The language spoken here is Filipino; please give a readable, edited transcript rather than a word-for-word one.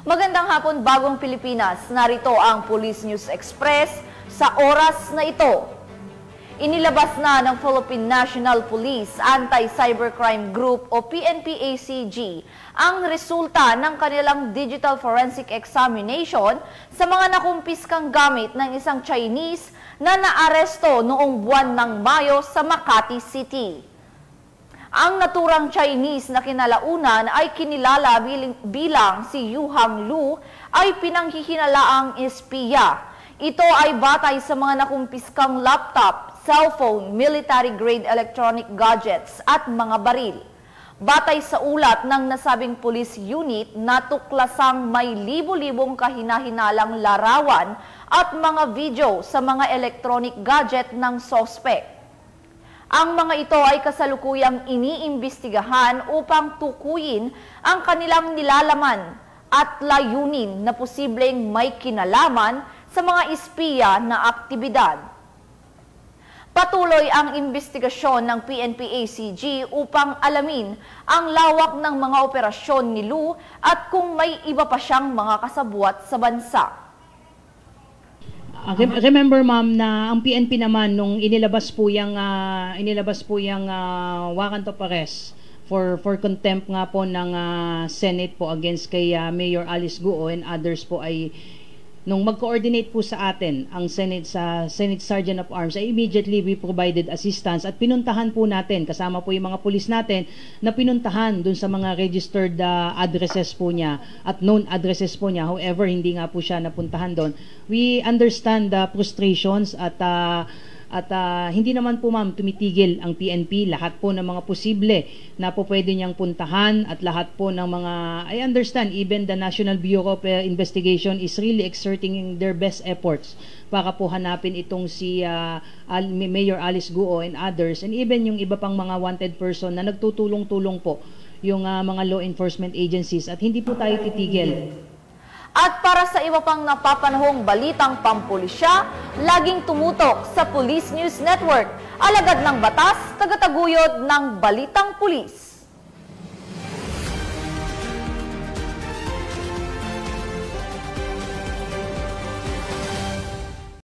Magandang hapon, Bagong Pilipinas. Narito ang Police News Express sa oras na ito. Inilabas na ng Philippine National Police Anti-Cybercrime Group o PNP-ACG ang resulta ng kanilang digital forensic examination sa mga nakumpiskang gamit ng isang Chinese na naaresto noong buwan ng Mayo sa Makati City. Ang naturang Chinese na kinalaunan ay kinilala bilang si Yu Hang Lu ay pinanghihinalaang espiya. Ito ay batay sa mga nakumpiskang laptop, cellphone, military-grade electronic gadgets at mga baril. Batay sa ulat ng nasabing police unit, natuklasang may libo-libong kahina-hinalang larawan at mga video sa mga electronic gadget ng sospek. Ang mga ito ay kasalukuyang iniimbestigahan upang tukuyin ang kanilang nilalaman at layunin na posibleng may kinalaman sa mga espiya na aktibidad. Patuloy ang investigasyon ng PNP-ACG upang alamin ang lawak ng mga operasyon ni Lu at kung may iba pa siyang mga kasabwat sa bansa. Remember ma'am na ang PNP naman nung inilabas po yung warrant of arrest for contempt nga po ng Senate po against kay Mayor Alice Guo and others po ay nung mag-coordinate po sa atin ang Senate Sergeant of Arms ay immediately we provided assistance at pinuntahan po natin kasama po yung mga pulis natin na pinuntahan dun sa mga registered addresses po niya at known addresses po niya. However, hindi nga po siya napuntahan doon. We understand the frustrations at hindi naman po ma'am tumitigil ang PNP, lahat po ng mga posible na po pwede niyang puntahan at lahat po ng mga, I understand even the National Bureau of Investigation is really exerting their best efforts para po hanapin itong si Mayor Alice Guo and others and even yung iba pang mga wanted person na nagtutulong-tulong po yung mga law enforcement agencies at hindi po tayo titigil. At para sa iba pang napapanahong balitang pampulisya, laging tumutok sa Police News Network, alagad ng batas, tagataguyod ng Balitang Pulis.